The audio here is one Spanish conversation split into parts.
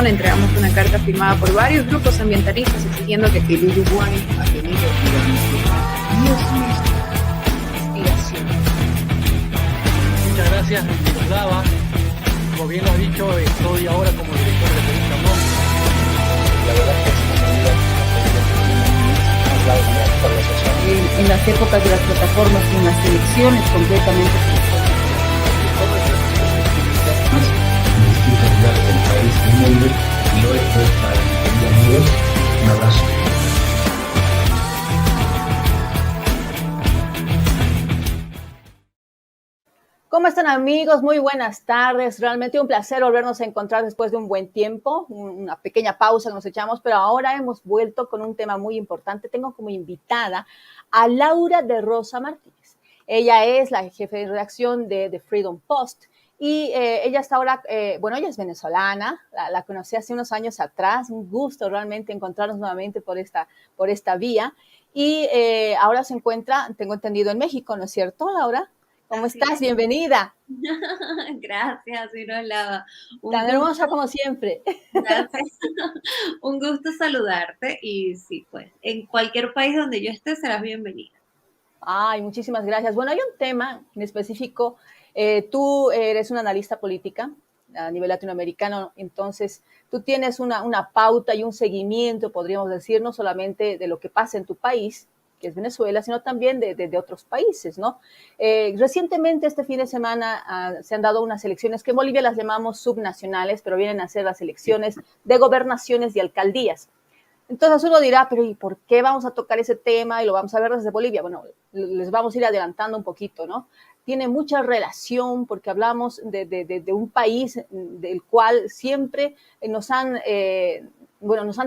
Amazon entregamos una carta firmada por varios grupos ambientalistas exigiendo que el Uruguay ha tenido durante 10 meses investigación. Muchas gracias, Miroslava. Como bien lo has dicho, estoy ahora como director de Política Móvil. La verdad es que es una medida que en las épocas de las plataformas y en las elecciones completamente distintos lugares del país y del mundo, y hoy estoy para mis amigos. Un abrazo. ¿Cómo están, amigos? Muy buenas tardes. Realmente un placer volvernos a encontrar después de un buen tiempo, una pequeña pausa que nos echamos, pero ahora hemos vuelto con un tema muy importante. Tengo como invitada a Laura de Rosa Martínez. Ella es la jefe de redacción de The Freedom Post y ella está ahora, ella es venezolana, la conocí hace unos años atrás. Un gusto realmente encontrarnos nuevamente por esta vía y ahora se encuentra, tengo entendido, en México, ¿no es cierto, Laura? ¿Cómo estás? Bienvenida. Gracias, Miroslava. Tan hermosa como siempre. Gracias. Un gusto saludarte y sí, pues, en cualquier país donde yo esté serás bienvenida. Ay, muchísimas gracias. Bueno, hay un tema en específico. Tú eres una analista política a nivel latinoamericano, entonces tú tienes una pauta y un seguimiento, podríamos decir, no solamente de lo que pasa en tu país, que es Venezuela, sino también de otros países, ¿no? Recientemente, este fin de semana, se han dado unas elecciones que en Bolivia las llamamos subnacionales, pero vienen a ser las elecciones de gobernaciones y alcaldías. Entonces uno dirá, pero ¿y por qué vamos a tocar ese tema y lo vamos a ver desde Bolivia? Bueno, les vamos a ir adelantando un poquito, ¿no? Tiene mucha relación porque hablamos de un país del cual siempre nos han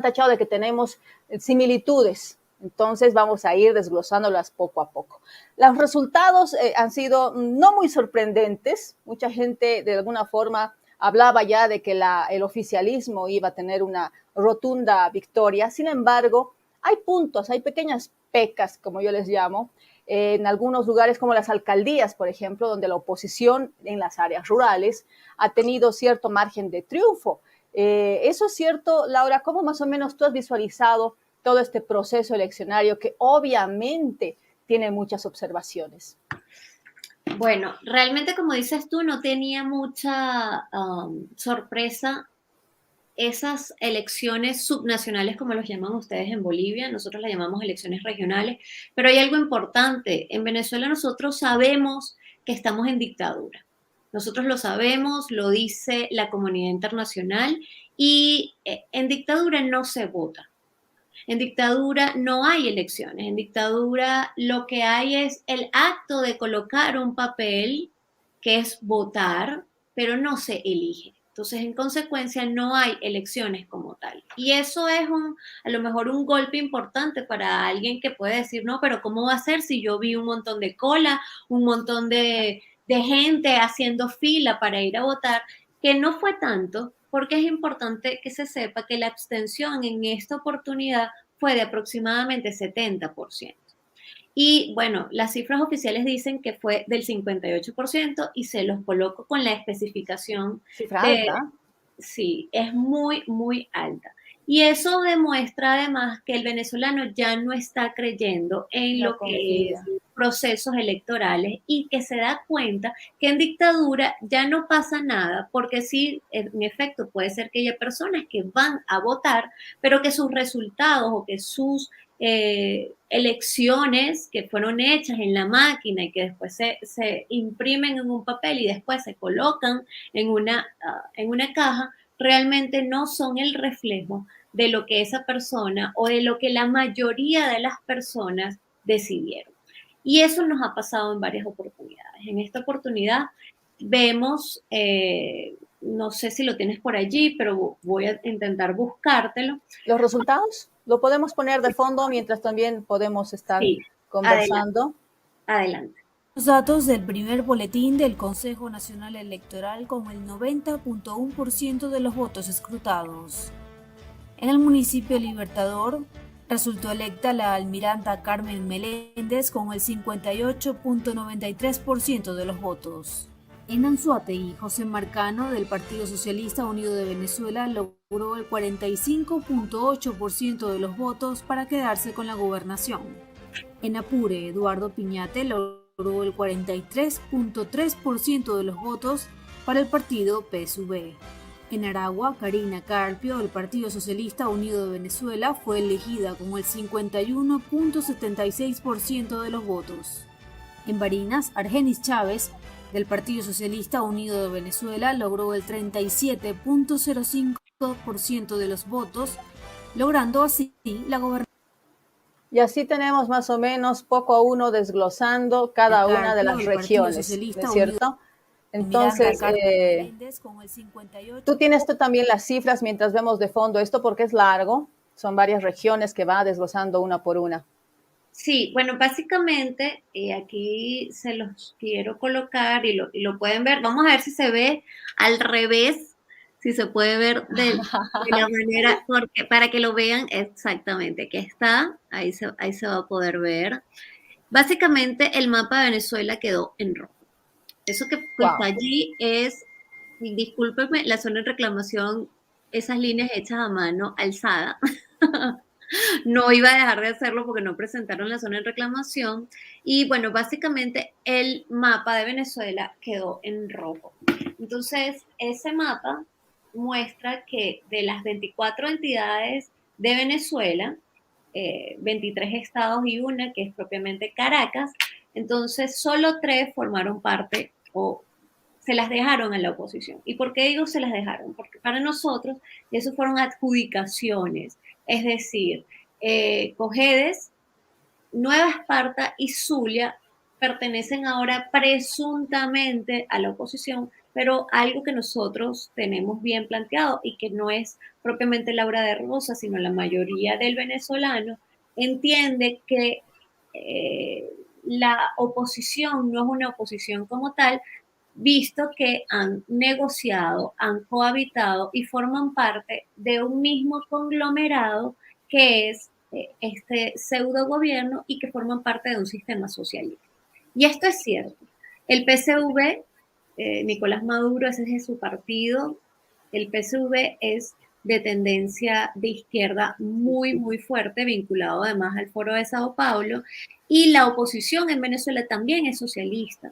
tachado de que tenemos similitudes. Entonces vamos a ir desglosándolas poco a poco. Los resultados han sido no muy sorprendentes. Mucha gente de alguna forma hablaba ya de que el oficialismo iba a tener una rotunda victoria. Sin embargo, hay puntos, hay pequeñas pecas, como yo les llamo, en algunos lugares como las alcaldías, por ejemplo, donde la oposición en las áreas rurales ha tenido cierto margen de triunfo. ¿Eso es cierto, Laura? ¿Cómo más o menos tú has visualizado todo este proceso eleccionario que obviamente tiene muchas observaciones? Bueno, realmente, como dices tú, no tenía mucha sorpresa esas elecciones subnacionales, como los llaman ustedes en Bolivia. Nosotros las llamamos elecciones regionales, pero hay algo importante. En Venezuela nosotros sabemos que estamos en dictadura. Nosotros lo sabemos, lo dice la comunidad internacional, y en dictadura no se vota. En dictadura no hay elecciones. En dictadura lo que hay es el acto de colocar un papel, que es votar, pero no se elige. Entonces, en consecuencia, no hay elecciones como tal. Y eso es a lo mejor un golpe importante para alguien que puede decir, no, pero ¿cómo va a ser si yo vi un montón de cola, un montón de gente haciendo fila para ir a votar? Que no fue tanto, porque es importante que se sepa que la abstención en esta oportunidad fue de aproximadamente 70%. Y bueno, las cifras oficiales dicen que fue del 58% y se los coloco con la especificación. Cifra alta. Sí, es muy, muy alta. Y eso demuestra además que el venezolano ya no está creyendo en lo que es procesos electorales y que se da cuenta que en dictadura ya no pasa nada, porque sí, en efecto, puede ser que haya personas que van a votar, pero que sus resultados o que sus elecciones que fueron hechas en la máquina y que después se imprimen en un papel y después se colocan en una caja, realmente no son el reflejo de lo que esa persona o de lo que la mayoría de las personas decidieron. Y eso nos ha pasado en varias oportunidades. En esta oportunidad vemos, no sé si lo tienes por allí, pero voy a intentar buscártelo. ¿Los resultados? ¿Lo podemos poner de fondo mientras también podemos estar conversando? Adelante. Los datos del primer boletín del Consejo Nacional Electoral con el 90.1% de los votos escrutados. En el municipio Libertador resultó electa la almiranta Carmen Meléndez con el 58.93% de los votos. En Anzoátegui, José Marcano, del Partido Socialista Unido de Venezuela, logró el 45.8% de los votos para quedarse con la gobernación. En Apure, Eduardo Piñate logró el 43.3% de los votos para el partido PSV. En Aragua, Karina Carpio, del Partido Socialista Unido de Venezuela, fue elegida con el 51.76% de los votos. En Barinas, Argenis Chávez, del Partido Socialista Unido de Venezuela, logró el 37.05% de los votos, logrando así la gobernación. Y así tenemos más o menos poco a uno desglosando cada una de las regiones, ¿no es cierto? Entonces, tú tienes también las cifras mientras vemos de fondo esto, porque es largo, son varias regiones que va desglosando una por una. Sí, bueno, básicamente aquí se los quiero colocar y lo pueden ver. Vamos a ver si se ve al revés, si se puede ver de la manera, porque, para que lo vean exactamente, que está, ahí se va a poder ver. Básicamente el mapa de Venezuela quedó en rojo. Eso que está allí es, discúlpenme, la zona de reclamación, esas líneas hechas a mano, alzada. No iba a dejar de hacerlo porque no presentaron la zona de reclamación. Y bueno, básicamente el mapa de Venezuela quedó en rojo. Entonces, ese mapa muestra que de las 24 entidades de Venezuela, 23 estados y una, que es propiamente Caracas, entonces solo 3 formaron parte o se las dejaron a la oposición. ¿Y por qué digo se las dejaron? Porque para nosotros eso fueron adjudicaciones. Es decir, Cojedes, Nueva Esparta y Zulia pertenecen ahora presuntamente a la oposición, pero algo que nosotros tenemos bien planteado y que no es propiamente Laura de Rosa, sino la mayoría del venezolano, entiende que la oposición no es una oposición como tal, visto que han negociado, han cohabitado y forman parte de un mismo conglomerado que es este pseudo gobierno y que forman parte de un sistema socialista. Y esto es cierto. El PSV, Nicolás Maduro, ese es su partido, el PSV es de tendencia de izquierda muy, muy fuerte, vinculado además al Foro de Sao Paulo, y la oposición en Venezuela también es socialista,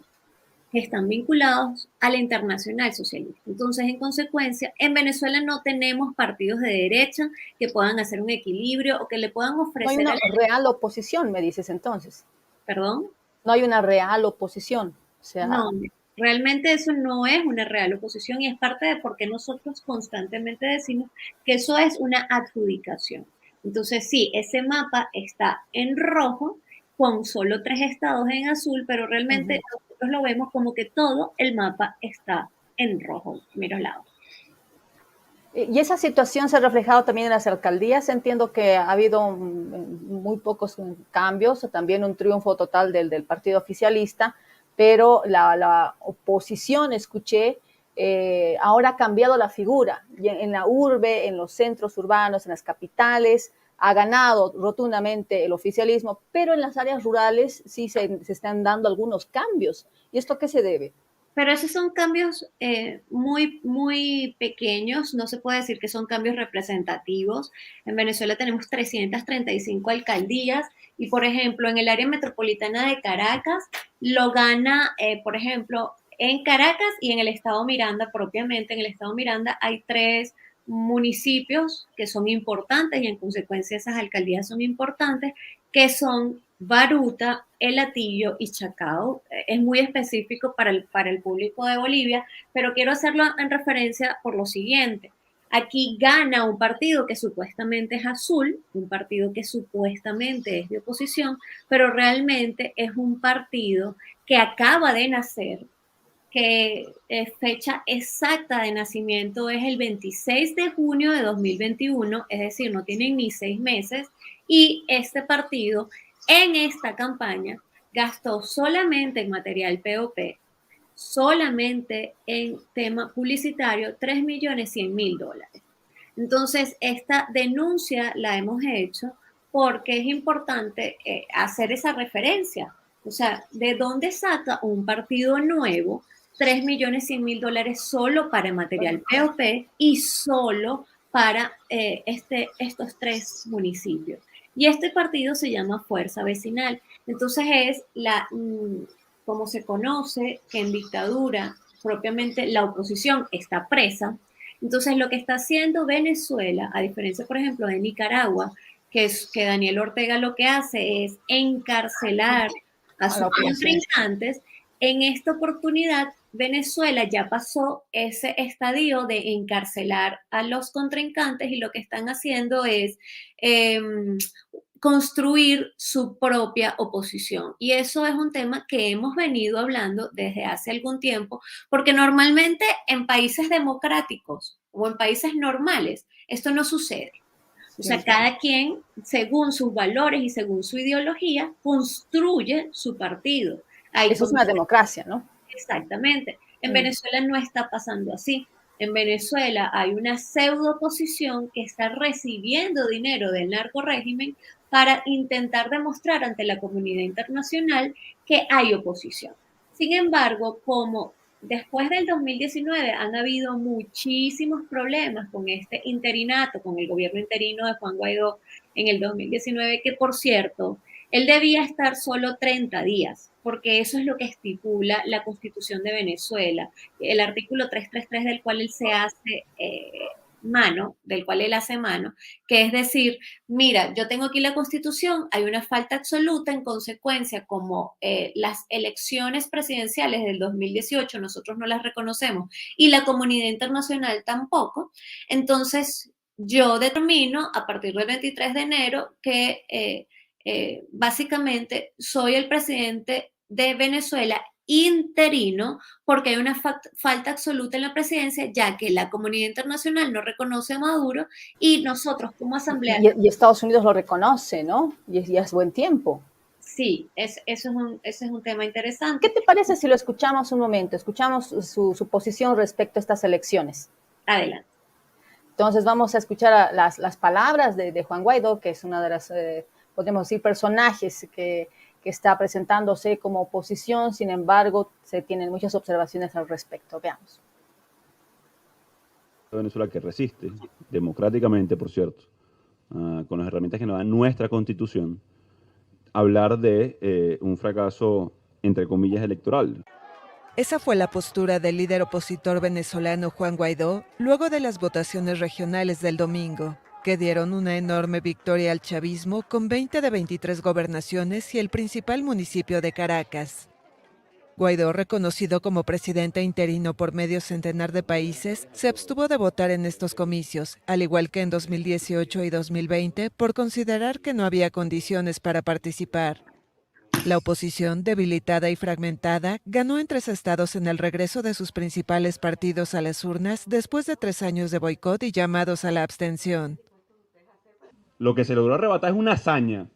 que están vinculados a la Internacional Socialista. Entonces, en consecuencia, en Venezuela no tenemos partidos de derecha que puedan hacer un equilibrio o que le puedan ofrecer... No hay una real oposición, me dices entonces. ¿Perdón? No hay una real oposición. O sea, no, realmente eso no es una real oposición y es parte de por qué nosotros constantemente decimos que eso es una adjudicación. Entonces, sí, ese mapa está en rojo con solo 3 estados en azul, pero realmente nosotros lo vemos como que todo el mapa está en rojo, mira lado. Y esa situación se ha reflejado también en las alcaldías. Entiendo que ha habido muy pocos cambios, también un triunfo total del partido oficialista, pero la oposición, escuché, ahora ha cambiado la figura. Y en la urbe, en los centros urbanos, en las capitales, ha ganado rotundamente el oficialismo, pero en las áreas rurales sí se están dando algunos cambios. ¿Y esto a qué se debe? Pero esos son cambios muy, muy pequeños, no se puede decir que son cambios representativos. En Venezuela tenemos 335 alcaldías y, por ejemplo, en el área metropolitana de Caracas lo gana, por ejemplo, en Caracas y en el estado Miranda propiamente. En el estado Miranda hay 3 municipios que son importantes y en consecuencia esas alcaldías son importantes, que son Baruta, El Hatillo y Chacao. Es muy específico para el público de Bolivia, pero quiero hacerlo en referencia por lo siguiente. Aquí gana un partido que supuestamente es azul, un partido que supuestamente es de oposición, pero realmente es un partido que acaba de nacer, que fecha exacta de nacimiento es el 26 de junio de 2021, es decir, no tienen ni 6 meses, y este partido en esta campaña gastó solamente en material POP, solamente en tema publicitario, $3.100.000. Entonces, esta denuncia la hemos hecho porque es importante hacer esa referencia. O sea, ¿de dónde saca un partido nuevo $3.100.000 solo para material POP y solo para estos 3 municipios. Y este partido se llama Fuerza Vecinal. Entonces es como se conoce que en dictadura propiamente la oposición está presa. Entonces lo que está haciendo Venezuela, a diferencia por ejemplo de Nicaragua, que Daniel Ortega lo que hace es encarcelar a sus contrincantes, en esta oportunidad Venezuela ya pasó ese estadio de encarcelar a los contrincantes y lo que están haciendo es construir su propia oposición. Y eso es un tema que hemos venido hablando desde hace algún tiempo, porque normalmente en países democráticos o en países normales esto no sucede. O sea, cada quien, según sus valores y según su ideología, construye su partido. Eso es una democracia, ¿no? Exactamente. En Venezuela no está pasando así. En Venezuela hay una pseudo oposición que está recibiendo dinero del narcorrégimen para intentar demostrar ante la comunidad internacional que hay oposición. Sin embargo, como después del 2019 han habido muchísimos problemas con este interinato, con el gobierno interino de Juan Guaidó en el 2019, que por cierto, él debía estar solo 30 días, porque eso es lo que estipula la Constitución de Venezuela, el artículo 333 del cual él se hace mano, que es decir, mira, yo tengo aquí la Constitución, hay una falta absoluta, en consecuencia, como las elecciones presidenciales del 2018 nosotros no las reconocemos y la comunidad internacional tampoco, entonces yo determino a partir del 23 de enero que básicamente soy el presidente de Venezuela interino porque hay una falta absoluta en la presidencia, ya que la comunidad internacional no reconoce a Maduro y nosotros como asamblea... Y Estados Unidos lo reconoce, ¿no? Y es buen tiempo. Sí, ese es un tema interesante. ¿Qué te parece si lo escuchamos un momento? Escuchamos su posición respecto a estas elecciones. Adelante. Entonces vamos a escuchar las palabras de Juan Guaidó, que es una de las, podemos decir, personajes que está presentándose como oposición, sin embargo, se tienen muchas observaciones al respecto. Veamos. Venezuela que resiste, democráticamente, por cierto, con las herramientas que nos da nuestra Constitución, hablar de un fracaso, entre comillas, electoral. Esa fue la postura del líder opositor venezolano Juan Guaidó luego de las votaciones regionales del domingo, que dieron una enorme victoria al chavismo con 20 de 23 gobernaciones y el principal municipio de Caracas. Guaidó, reconocido como presidente interino por medio centenar de países, se abstuvo de votar en estos comicios, al igual que en 2018 y 2020, por considerar que no había condiciones para participar. La oposición, debilitada y fragmentada, ganó en 3 estados en el regreso de sus principales partidos a las urnas después de 3 años de boicot y llamados a la abstención. Lo que se logró arrebatar es una hazaña.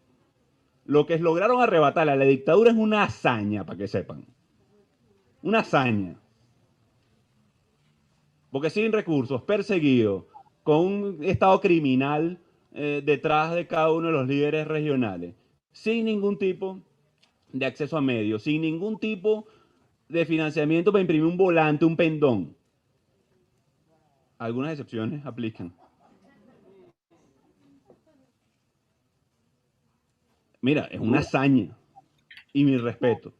Lo que lograron arrebatar a la dictadura es una hazaña, para que sepan. Una hazaña. Porque sin recursos, perseguido, con un estado criminal detrás de cada uno de los líderes regionales, sin ningún tipo de acceso a medios, sin ningún tipo de financiamiento para imprimir un volante, un pendón. Algunas excepciones aplican. Mira, es una hazaña y mi respeto.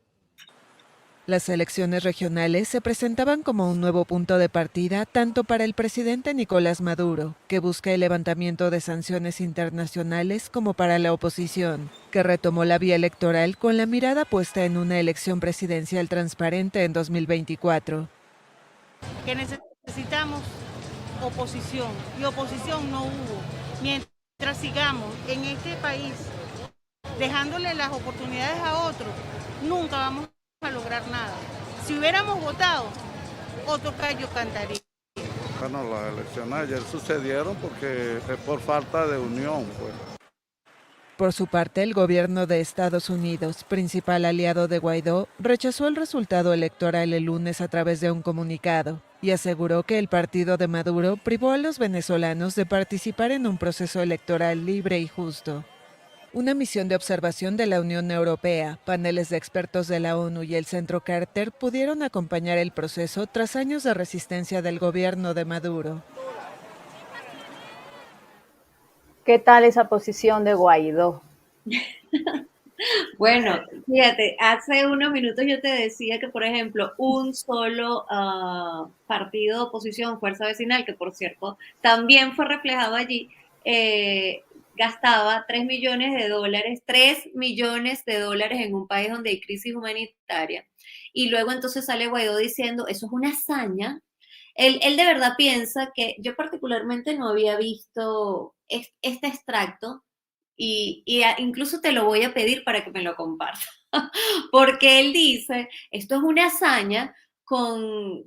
Las elecciones regionales se presentaban como un nuevo punto de partida tanto para el presidente Nicolás Maduro, que busca el levantamiento de sanciones internacionales, como para la oposición, que retomó la vía electoral con la mirada puesta en una elección presidencial transparente en 2024. Que necesitamos oposición, y oposición no hubo. Mientras sigamos en este país dejándole las oportunidades a otros, nunca vamos a lograr nada. Si hubiéramos votado, otro gallo cantaría. Bueno, las elecciones ayer sucedieron porque es por falta de unión, pues. Por su parte, el gobierno de Estados Unidos, principal aliado de Guaidó, rechazó el resultado electoral el lunes a través de un comunicado y aseguró que el partido de Maduro privó a los venezolanos de participar en un proceso electoral libre y justo. Una misión de observación de la Unión Europea, paneles de expertos de la ONU y el Centro Carter pudieron acompañar el proceso tras años de resistencia del gobierno de Maduro. ¿Qué tal esa posición de Guaidó? Bueno, fíjate, hace unos minutos yo te decía que, por ejemplo, un solo partido de oposición, Fuerza Vecinal, que por cierto también fue reflejado allí, gastaba 3 millones de dólares, 3 millones de dólares en un país donde hay crisis humanitaria. Y luego entonces sale Guaidó diciendo, eso es una hazaña. Él de verdad piensa que yo particularmente no había visto este extracto y incluso te lo voy a pedir para que me lo compartas. Porque él dice, esto es una hazaña con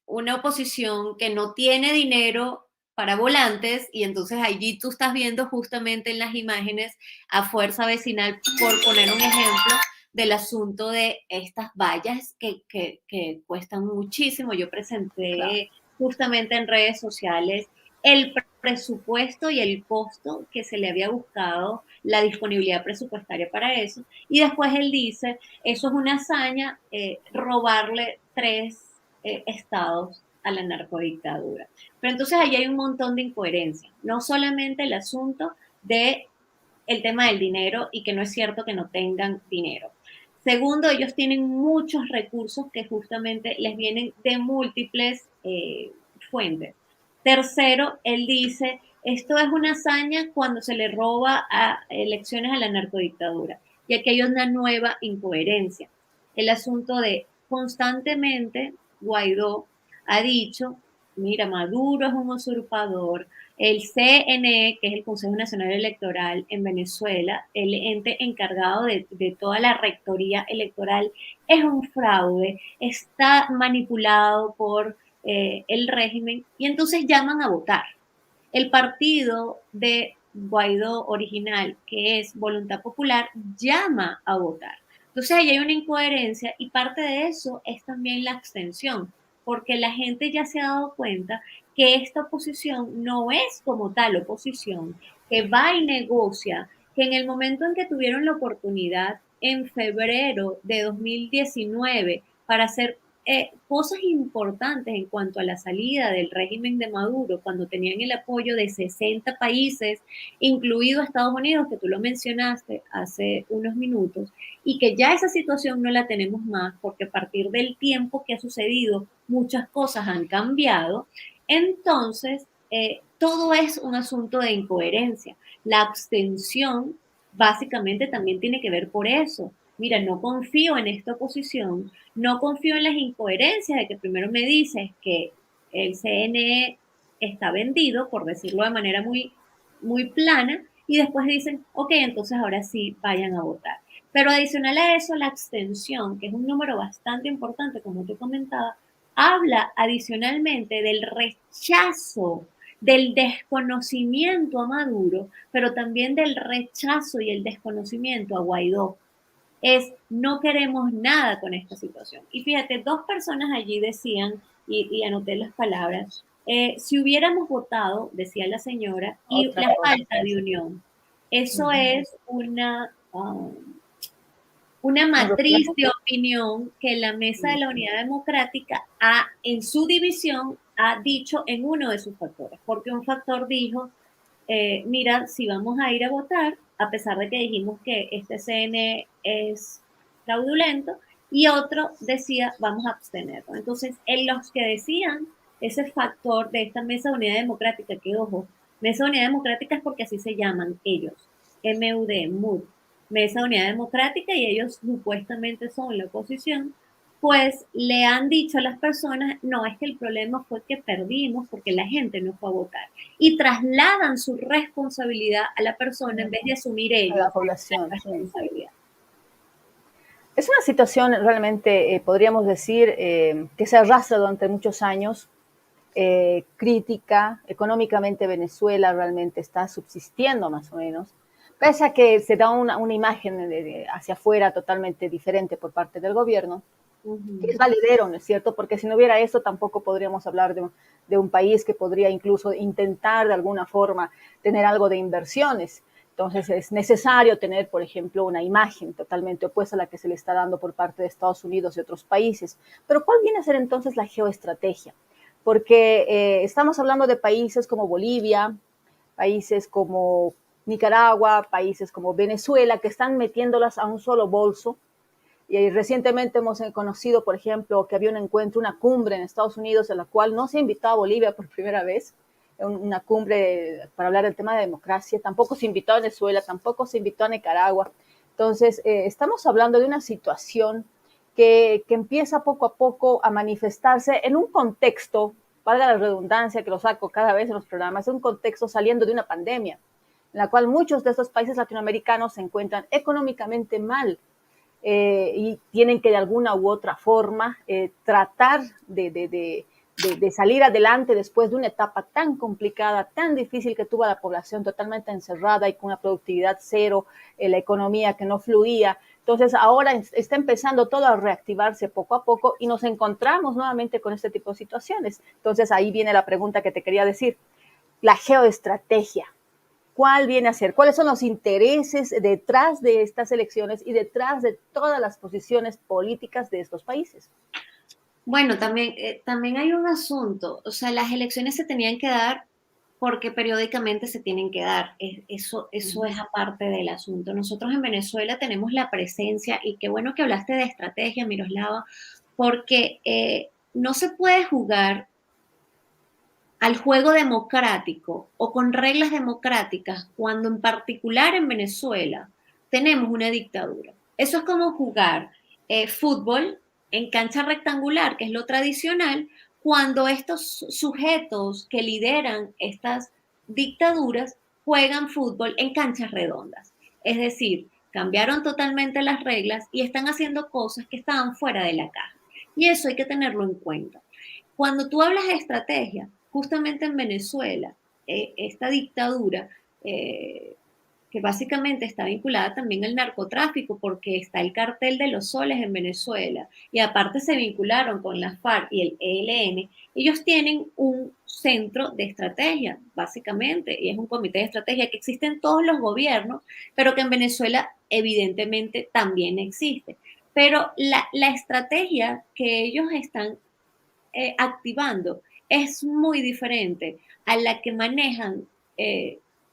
una oposición que no tiene dinero para volantes y entonces allí tú estás viendo justamente en las imágenes a Fuerza Vecinal, por poner un ejemplo, del asunto de estas vallas que cuestan muchísimo. Yo presenté justamente en redes sociales el presupuesto y el costo que se le había buscado, la disponibilidad presupuestaria para eso, y después él dice, eso es una hazaña, robarle 3 estados a la narcodictadura. Pero entonces ahí hay un montón de incoherencias, no solamente el asunto de el tema del dinero y que no es cierto que no tengan dinero. Segundo, ellos tienen muchos recursos que justamente les vienen de múltiples fuentes. Tercero, él dice, esto es una hazaña cuando se le roba a elecciones a la narcodictadura. Y aquí hay una nueva incoherencia. El asunto de constantemente Guaidó ha dicho, mira, Maduro es un usurpador, el CNE, que es el Consejo Nacional Electoral en Venezuela, el ente encargado de toda la rectoría electoral, es un fraude, está manipulado por el régimen y entonces llaman a votar. El partido de Guaidó original, que es Voluntad Popular, llama a votar. Entonces ahí hay una incoherencia y parte de eso es también la abstención, porque la gente ya se ha dado cuenta que esta oposición no es como tal oposición, que va y negocia, que en el momento en que tuvieron la oportunidad en febrero de 2019 para hacer cosas importantes en cuanto a la salida del régimen de Maduro, cuando tenían el apoyo de 60 países, incluido Estados Unidos, que tú lo mencionaste hace unos minutos, y que ya esa situación no la tenemos más, porque a partir del tiempo que ha sucedido, muchas cosas han cambiado. Entonces, todo es un asunto de incoherencia. La abstención básicamente también tiene que ver por eso. Mira, no confío en esta oposición, no confío en las incoherencias de que primero me dices que el CNE está vendido, por decirlo de manera muy, muy plana, y después dicen, ok, entonces ahora sí vayan a votar. Pero adicional a eso, la abstención, que es un número bastante importante, como te comentaba, habla adicionalmente del rechazo, del desconocimiento a Maduro, pero también del rechazo y el desconocimiento a Guaidó. Es no queremos nada con esta situación. Y fíjate, 2 personas allí decían, y anoté las palabras, si hubiéramos votado, decía la señora, y Otra la cosa. falta de unión. Eso es una matriz de opinión que la Mesa de la Unidad Democrática en su división ha dicho en uno de sus factores, porque un factor dijo, mira, si vamos a ir a votar, a pesar de que dijimos que este CNE es fraudulento, y otro decía, vamos a abstenernos. Entonces, en los que decían ese factor de esta Mesa de Unidad Democrática, que ojo, Mesa de Unidad Democrática es porque así se llaman ellos, MUD, Mesa de Unidad Democrática, y ellos supuestamente son la oposición, pues le han dicho a las personas, no, es que el problema fue que perdimos porque la gente no fue a votar. Y trasladan su responsabilidad a la persona en vez de asumir ellos a la población, la responsabilidad. Es una situación realmente, podríamos decir, que se arrastra durante muchos años, crítica. Económicamente Venezuela realmente está subsistiendo más o menos, pese a que se da una imagen hacia afuera totalmente diferente por parte del gobierno, que es valedero, ¿no es cierto? Porque si no hubiera eso tampoco podríamos hablar de un país que podría incluso intentar de alguna forma tener algo de inversiones. Entonces es necesario tener, por ejemplo, una imagen totalmente opuesta a la que se le está dando por parte de Estados Unidos y otros países. Pero ¿cuál viene a ser entonces la geoestrategia? Porque estamos hablando de países como Bolivia, países como Nicaragua, países como Venezuela, que están metiéndolas a un solo bolso. Y recientemente hemos conocido, por ejemplo, que había un encuentro, una cumbre en Estados Unidos, en la cual no se invitó a Bolivia por primera vez, una cumbre para hablar del tema de democracia, tampoco se invitó a Venezuela, tampoco se invitó a Nicaragua. Entonces, estamos hablando de una situación que empieza poco a poco a manifestarse en un contexto, valga la redundancia que lo saco cada vez en los programas, un contexto saliendo de una pandemia, en la cual muchos de estos países latinoamericanos se encuentran económicamente mal, y tienen que de alguna u otra forma tratar de salir adelante después de una etapa tan complicada, tan difícil, que tuvo a la población totalmente encerrada y con una productividad cero, la economía que no fluía. Entonces ahora está empezando todo a reactivarse poco a poco y nos encontramos nuevamente con este tipo de situaciones. Entonces ahí viene la pregunta que te quería decir, la geoestrategia. ¿Cuál viene a ser? ¿Cuáles son los intereses detrás de estas elecciones y detrás de todas las posiciones políticas de estos países? Bueno, también, también hay un asunto, o sea, las elecciones se tenían que dar porque periódicamente se tienen que dar, eso es aparte del asunto. Nosotros en Venezuela tenemos la presencia, y qué bueno que hablaste de estrategia, Miroslava, porque no se puede jugar al juego democrático o con reglas democráticas cuando en particular en Venezuela tenemos una dictadura. Eso es como jugar fútbol en cancha rectangular, que es lo tradicional, cuando estos sujetos que lideran estas dictaduras juegan fútbol en canchas redondas. Es decir, cambiaron totalmente las reglas y están haciendo cosas que estaban fuera de la caja. Y eso hay que tenerlo en cuenta. Cuando tú hablas de estrategia, justamente en Venezuela, esta dictadura, que básicamente está vinculada también al narcotráfico, porque está el cartel de los soles en Venezuela, y aparte se vincularon con la FARC y el ELN, ellos tienen un centro de estrategia, básicamente, y es un comité de estrategia que existe en todos los gobiernos, pero que en Venezuela evidentemente también existe. Pero la estrategia que ellos están activando es muy diferente a la que manejan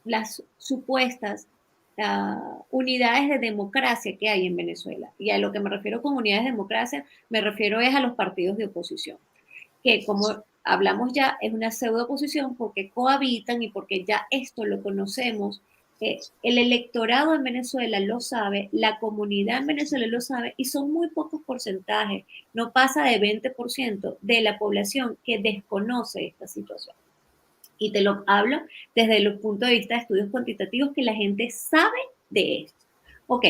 las supuestas unidades de democracia que hay en Venezuela. Y a lo que me refiero con unidades de democracia, me refiero es a los partidos de oposición, que como hablamos ya, es una pseudo oposición porque cohabitan y porque ya esto lo conocemos. El electorado en Venezuela lo sabe, la comunidad en Venezuela lo sabe, y son muy pocos porcentajes, no pasa de 20% de la población que desconoce esta situación. Y te lo hablo desde el punto de vista de estudios cuantitativos, que la gente sabe de esto. Ok,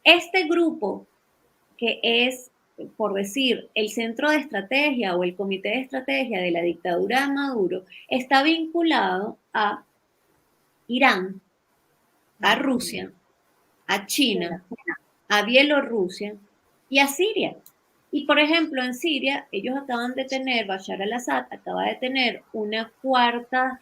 este grupo que es, por decir, el centro de estrategia o el comité de estrategia de la dictadura de Maduro, está vinculado a Irán, a Rusia, a China, a Bielorrusia y a Siria. Y por ejemplo, en Siria, ellos acaban de tener, Bashar al-Assad acaba de tener una cuarta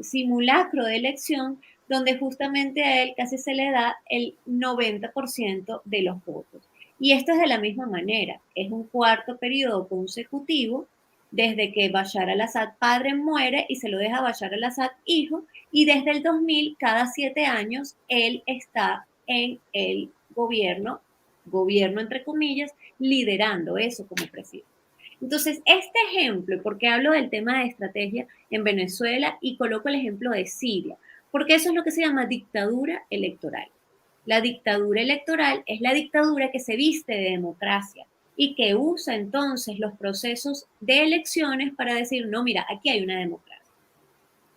simulacro de elección, donde justamente a él casi se le da el 90% de los votos. Y esto es de la misma manera, es un cuarto periodo consecutivo desde que Bashar al-Assad padre muere y se lo deja a Bashar al-Assad hijo, y desde el 2000, cada 7 años, él está en el gobierno entre comillas, liderando eso como presidente. Entonces, este ejemplo, porque hablo del tema de estrategia en Venezuela y coloco el ejemplo de Siria, porque eso es lo que se llama dictadura electoral. La dictadura electoral es la dictadura que se viste de democracia y que usa entonces los procesos de elecciones para decir, no, mira, aquí hay una democracia.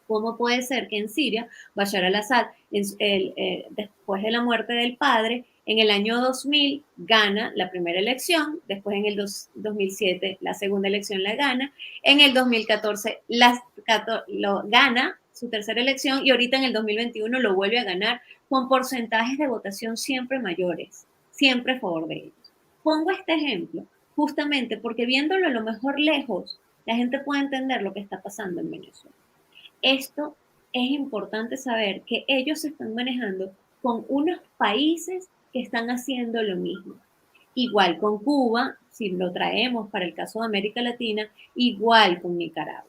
¿Cómo puede ser que en Siria, Bashar al-Assad, después de la muerte del padre, en el año 2000 gana la primera elección, después en el 2007 la segunda elección la gana, en el 2014 gana su tercera elección y ahorita en el 2021 lo vuelve a ganar con porcentajes de votación siempre mayores, siempre a favor de ellos? Pongo este ejemplo justamente porque viéndolo a lo mejor lejos, la gente puede entender lo que está pasando en Venezuela. Esto es importante saber que ellos se están manejando con unos países que están haciendo lo mismo. Igual con Cuba, si lo traemos para el caso de América Latina, igual con Nicaragua.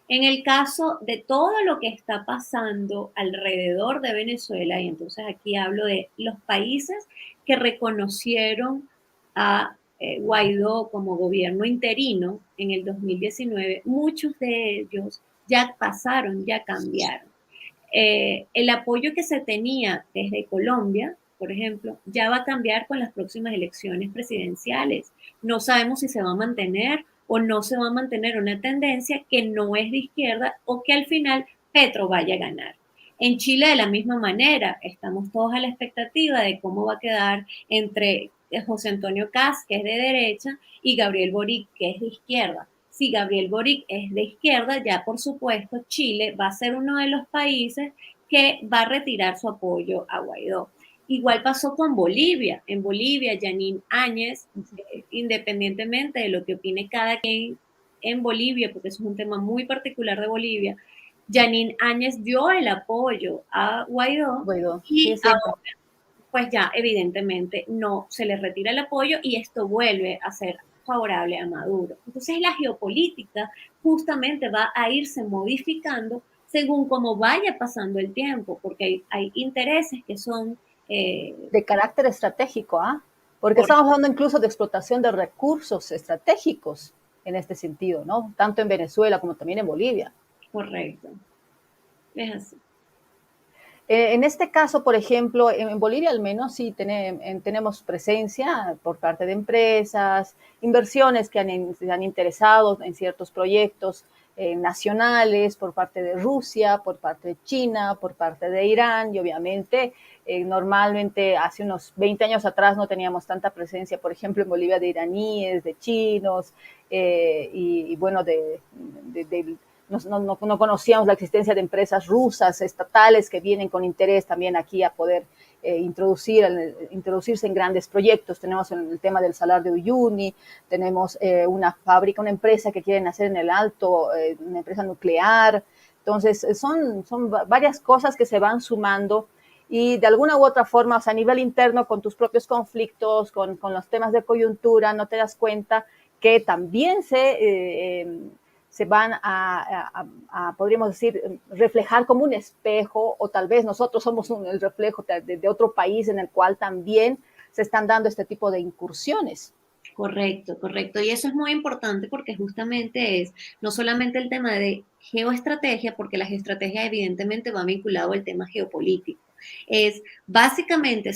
En el caso de todo lo que está pasando alrededor de Venezuela, y entonces aquí hablo de los países que reconocieron a Guaidó como gobierno interino en el 2019, muchos de ellos ya pasaron, ya cambiaron. El apoyo que se tenía desde Colombia, por ejemplo, ya va a cambiar con las próximas elecciones presidenciales. No sabemos si se va a mantener o no se va a mantener una tendencia que no es de izquierda o que al final Petro vaya a ganar. En Chile de la misma manera, estamos todos a la expectativa de cómo va a quedar entre José Antonio Kast, que es de derecha, y Gabriel Boric, que es de izquierda. Si Gabriel Boric es de izquierda, ya por supuesto Chile va a ser uno de los países que va a retirar su apoyo a Guaidó. Igual pasó con Bolivia. En Bolivia, Jeanine Áñez, independientemente de lo que opine cada quien en Bolivia, porque eso es un tema muy particular de Bolivia, Jeanine Áñez dio el apoyo a Guaidó, y sí, ahora, pues ya evidentemente no se le retira el apoyo y esto vuelve a ser favorable a Maduro. Entonces la geopolítica justamente va a irse modificando según cómo vaya pasando el tiempo, porque hay intereses que son de carácter estratégico, ¿ah? Porque estamos hablando incluso de explotación de recursos estratégicos en este sentido, ¿no? Tanto en Venezuela como también en Bolivia. Correcto. Es así. En este caso, por ejemplo, en Bolivia al menos sí tenemos presencia por parte de empresas, inversiones que se han interesado en ciertos proyectos nacionales por parte de Rusia, por parte de China, por parte de Irán y obviamente normalmente hace unos 20 años atrás no teníamos tanta presencia, por ejemplo, en Bolivia de iraníes, de chinos y bueno, no conocíamos la existencia de empresas rusas, estatales, que vienen con interés también aquí a poder introducirse en grandes proyectos. Tenemos el tema del Salar de Uyuni, tenemos una fábrica, una empresa que quieren hacer en el Alto, una empresa nuclear. Entonces, son varias cosas que se van sumando y de alguna u otra forma, o sea, a nivel interno, con tus propios conflictos, con los temas de coyuntura, no te das cuenta que también se van podríamos decir, reflejar como un espejo, o tal vez nosotros somos el reflejo de otro país en el cual también se están dando este tipo de incursiones. Correcto, correcto. Y eso es muy importante porque justamente es no solamente el tema de geoestrategia, porque la geoestrategia evidentemente va vinculado al tema geopolítico. Es básicamente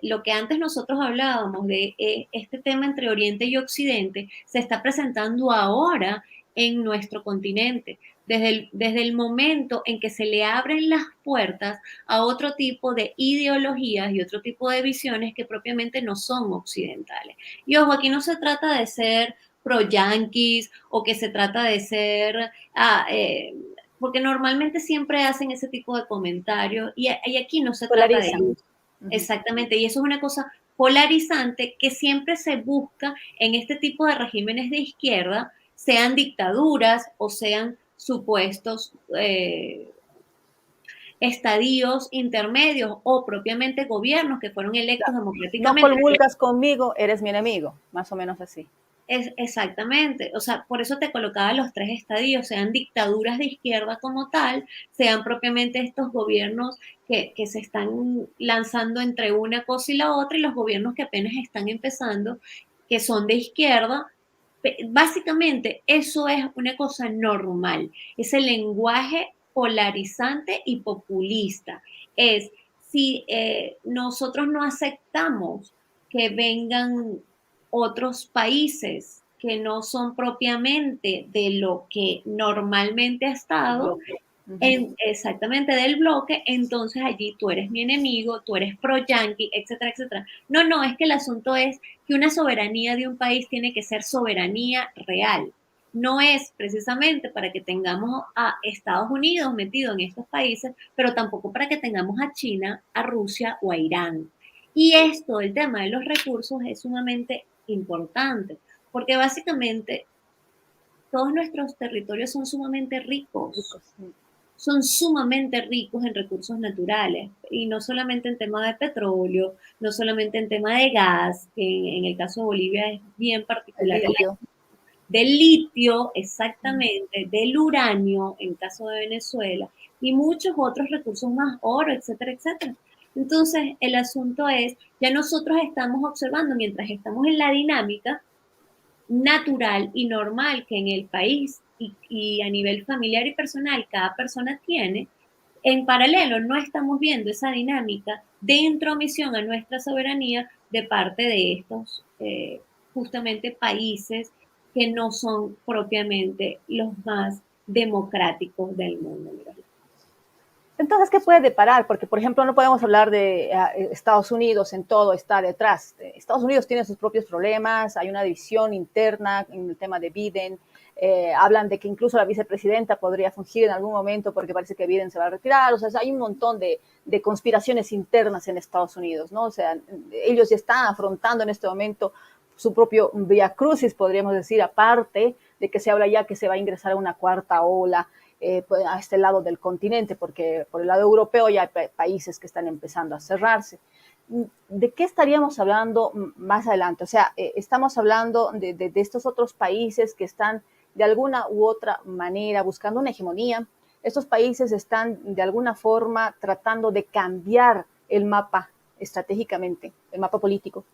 lo que antes nosotros hablábamos de este tema entre Oriente y Occidente, se está presentando ahora en nuestro continente, desde el momento en que se le abren las puertas a otro tipo de ideologías y otro tipo de visiones que propiamente no son occidentales. Y ojo, aquí no se trata de ser pro-yanquis o que se trata de ser... porque normalmente siempre hacen ese tipo de comentarios y aquí no se trata de eso. Exactamente, y eso es una cosa polarizante que siempre se busca en este tipo de regímenes de izquierda, sean dictaduras o sean supuestos estadios intermedios o propiamente gobiernos que fueron electos democráticamente. No comulgas conmigo, eres mi enemigo, más o menos así. Exactamente, o sea, por eso te colocaba los tres estadios, sean dictaduras de izquierda como tal, sean propiamente estos gobiernos que se están lanzando entre una cosa y la otra, y los gobiernos que apenas están empezando, que son de izquierda. Básicamente, eso es una cosa normal, es el lenguaje polarizante y populista. Es si nosotros no aceptamos que vengan otros países que no son propiamente de lo que normalmente ha estado, exactamente del bloque, entonces allí tú eres mi enemigo, tú eres pro-yanqui, etcétera, etcétera. No, es que el asunto es que una soberanía de un país tiene que ser soberanía real. No es precisamente para que tengamos a Estados Unidos metido en estos países, pero tampoco para que tengamos a China, a Rusia o a Irán. Y esto, el tema de los recursos, es sumamente importante, porque básicamente todos nuestros territorios son sumamente ricos. son sumamente ricos en recursos naturales, y no solamente en tema de petróleo, no solamente en tema de gas, que en el caso de Bolivia es bien particular, del litio, exactamente, del uranio, en caso de Venezuela, y muchos otros recursos más, oro, etcétera, etcétera. Entonces, el asunto es, ya nosotros estamos observando, mientras estamos en la dinámica natural y normal que en el país y a nivel familiar y personal cada persona tiene, en paralelo no estamos viendo esa dinámica de intromisión a nuestra soberanía de parte de estos justamente países que no son propiamente los más democráticos del mundo. Entonces, ¿qué puede deparar? Porque, por ejemplo, no podemos hablar de Estados Unidos en todo está detrás. Estados Unidos tiene sus propios problemas, hay una división interna en el tema de Biden. Hablan de que incluso la vicepresidenta podría fungir en algún momento porque parece que Biden se va a retirar. O sea, hay un montón de conspiraciones internas en Estados Unidos, ¿no? O sea, ellos ya están afrontando en este momento su propio vía crucis, podríamos decir, aparte de que se habla ya que se va a ingresar a una cuarta ola a este lado del continente, porque por el lado europeo ya hay países que están empezando a cerrarse. ¿De qué estaríamos hablando más adelante? O sea, estamos hablando de estos otros países que están de alguna u otra manera buscando una hegemonía. Estos países están de alguna forma tratando de cambiar el mapa estratégicamente, el mapa político.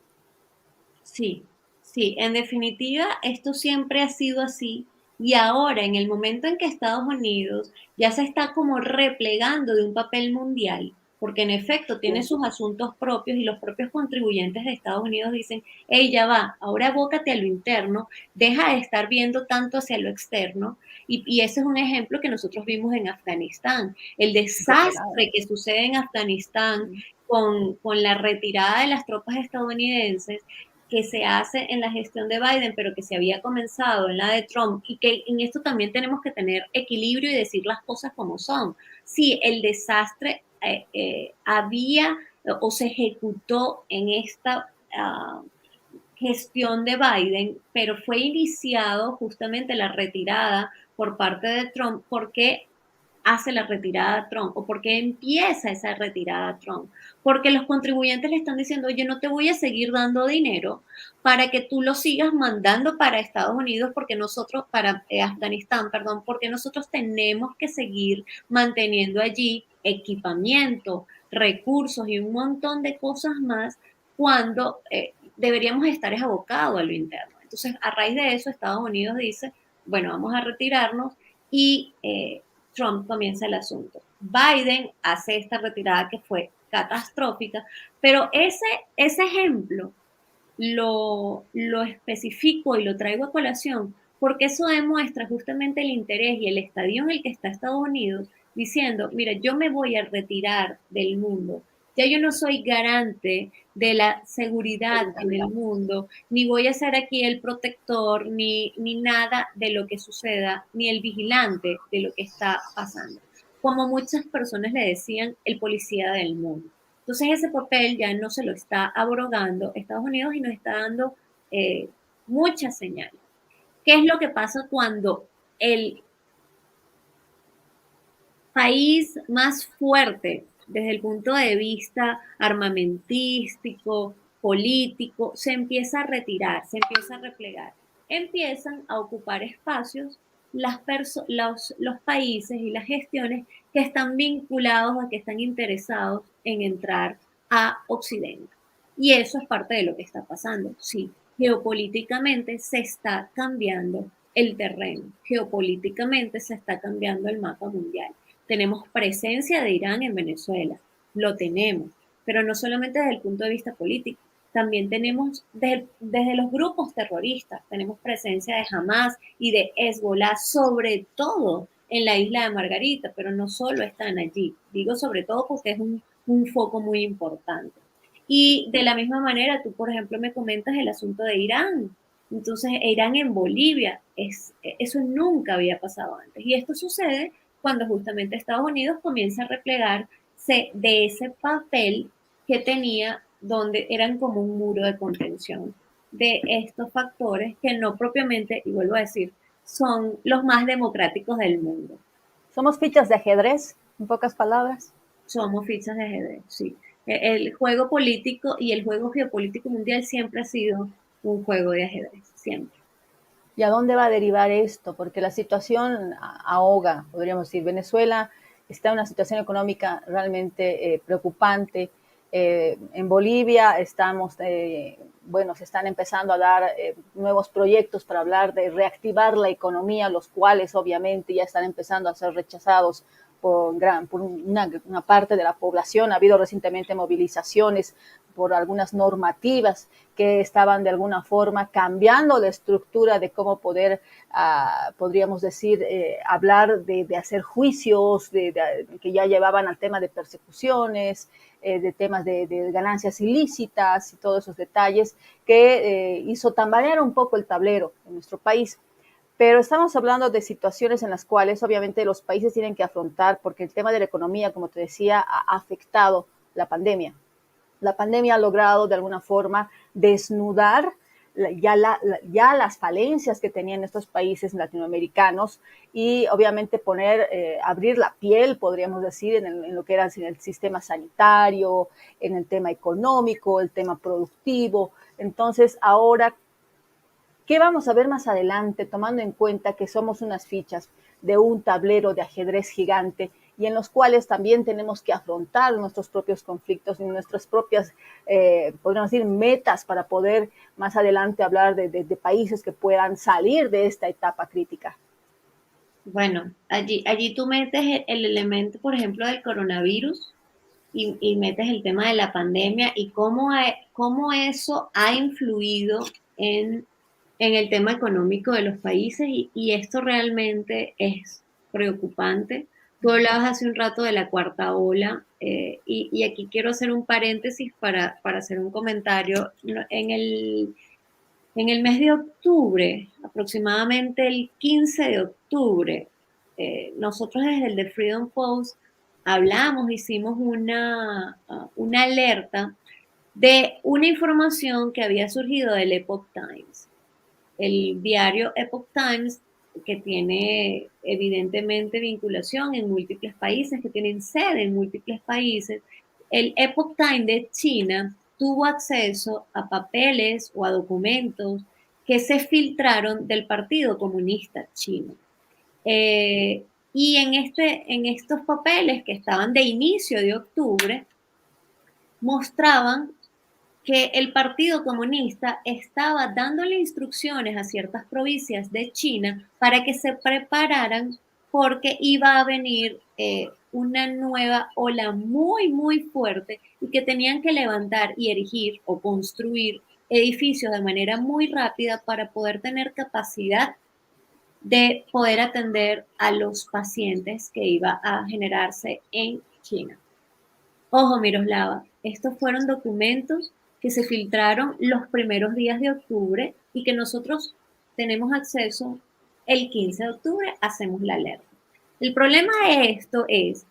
Sí, sí, en definitiva, esto siempre ha sido así. Y ahora, en el momento en que Estados Unidos ya se está como replegando de un papel mundial, porque en efecto tiene sus asuntos propios y los propios contribuyentes de Estados Unidos dicen, hey, ya va, ahora abócate a lo interno, deja de estar viendo tanto hacia lo externo. Y ese es un ejemplo que nosotros vimos en Afganistán. El desastre que sucede en Afganistán con la retirada de las tropas estadounidenses, que se hace en la gestión de Biden, pero que se había comenzado en la de Trump, y que en esto también tenemos que tener equilibrio y decir las cosas como son. Sí, el desastre había o se ejecutó en esta gestión de Biden, pero fue iniciado justamente la retirada por parte de Trump, porque hace la retirada Trump o porque empieza esa retirada Trump, porque los contribuyentes le están diciendo, oye, no te voy a seguir dando dinero para que tú lo sigas mandando para Estados Unidos, porque nosotros, para Afganistán, perdón, porque nosotros tenemos que seguir manteniendo allí equipamiento, recursos y un montón de cosas más cuando deberíamos estar abocados a lo interno. Entonces, a raíz de eso, Estados Unidos dice, bueno, vamos a retirarnos y Trump comienza el asunto. Biden hace esta retirada que fue catastrófica, pero ese ejemplo lo especifico y lo traigo a colación porque eso demuestra justamente el interés y el estadio en el que está Estados Unidos diciendo, mira, yo me voy a retirar del mundo, ya yo no soy garante de la seguridad en el mundo, ni voy a ser aquí el protector, ni nada de lo que suceda, ni el vigilante de lo que está pasando. Como muchas personas le decían, el policía del mundo. Entonces ese papel ya no se lo está abrogando Estados Unidos y nos está dando muchas señales. ¿Qué es lo que pasa cuando el país más fuerte desde el punto de vista armamentístico, político, se empieza a retirar, se empieza a replegar? Empiezan a ocupar espacios los países y las gestiones que están vinculados o que están interesados en entrar a Occidente. Y eso es parte de lo que está pasando. Sí, geopolíticamente se está cambiando el terreno, geopolíticamente se está cambiando el mapa mundial. Tenemos presencia de Irán en Venezuela, lo tenemos, pero no solamente desde el punto de vista político, también tenemos desde los grupos terroristas, tenemos presencia de Hamas y de Hezbollah, sobre todo en la isla de Margarita, pero no solo están allí, digo sobre todo porque es un foco muy importante. Y de la misma manera, tú, por ejemplo, me comentas el asunto de Irán. Entonces, Irán en Bolivia, eso nunca había pasado antes. Y esto sucede cuando justamente Estados Unidos comienza a replegarse de ese papel que tenía, donde eran como un muro de contención de estos factores que no propiamente, y vuelvo a decir, son los más democráticos del mundo. ¿Somos fichas de ajedrez, en pocas palabras? Somos fichas de ajedrez, sí. El juego político y el juego geopolítico mundial siempre ha sido un juego de ajedrez, siempre. ¿Y a dónde va a derivar esto? Porque la situación ahoga, podríamos decir. Venezuela está en una situación económica realmente preocupante. En Bolivia estamos, bueno, se están empezando a dar nuevos proyectos para hablar de reactivar la economía, los cuales obviamente ya están empezando a ser rechazados por una parte de la población. Ha habido recientemente movilizaciones por algunas normativas que estaban de alguna forma cambiando la estructura de cómo poder, podríamos decir, hablar de hacer juicios, que ya llevaban al tema de persecuciones, de temas de ganancias ilícitas y todos esos detalles que hizo tambalear un poco el tablero en nuestro país. Pero estamos hablando de situaciones en las cuales obviamente los países tienen que afrontar, porque el tema de la economía, como te decía, ha afectado la pandemia. La pandemia ha logrado de alguna forma desnudar ya las falencias que tenían estos países latinoamericanos y obviamente abrir la piel, podríamos decir, en lo que era en el sistema sanitario, en el tema económico, el tema productivo. Entonces, ahora, ¿qué vamos a ver más adelante, tomando en cuenta que somos unas fichas de un tablero de ajedrez gigante y en los cuales también tenemos que afrontar nuestros propios conflictos y nuestras propias, podríamos decir, metas para poder más adelante hablar de países que puedan salir de esta etapa crítica? Bueno, allí tú metes el elemento, por ejemplo, del coronavirus y metes el tema de la pandemia y cómo eso ha influido en el tema económico de los países y esto realmente es preocupante. Tú hablabas hace un rato de la cuarta ola y aquí quiero hacer un paréntesis para hacer un comentario. En el mes de octubre, aproximadamente el 15 de octubre, nosotros desde el The Freedom Post hablamos, hicimos una alerta de una información que había surgido del Epoch Times. El diario Epoch Times, que tiene evidentemente vinculación en múltiples países, que tienen sede en múltiples países, el Epoch Times de China tuvo acceso a papeles o a documentos que se filtraron del Partido Comunista Chino. Y en estos papeles que estaban de inicio de octubre, mostraban que el Partido Comunista estaba dándole instrucciones a ciertas provincias de China para que se prepararan porque iba a venir una nueva ola muy, muy fuerte y que tenían que levantar y erigir o construir edificios de manera muy rápida para poder tener capacidad de poder atender a los pacientes que iba a generarse en China. Ojo, Miroslava, estos fueron documentos que se filtraron los primeros días de octubre y que nosotros tenemos acceso el 15 de octubre, hacemos la alerta. El problema de esto es,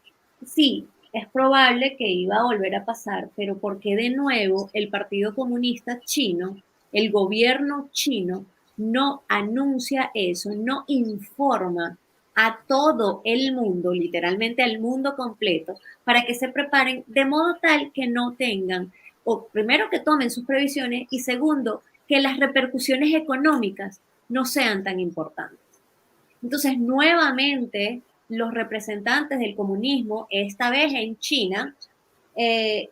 sí, es probable que iba a volver a pasar, pero ¿por qué de nuevo el Partido Comunista Chino, el gobierno chino, no anuncia eso, no informa a todo el mundo, literalmente al mundo completo, para que se preparen de modo tal que no tengan, o primero que tomen sus previsiones y segundo, que las repercusiones económicas no sean tan importantes? Entonces, nuevamente, los representantes del comunismo, esta vez en China,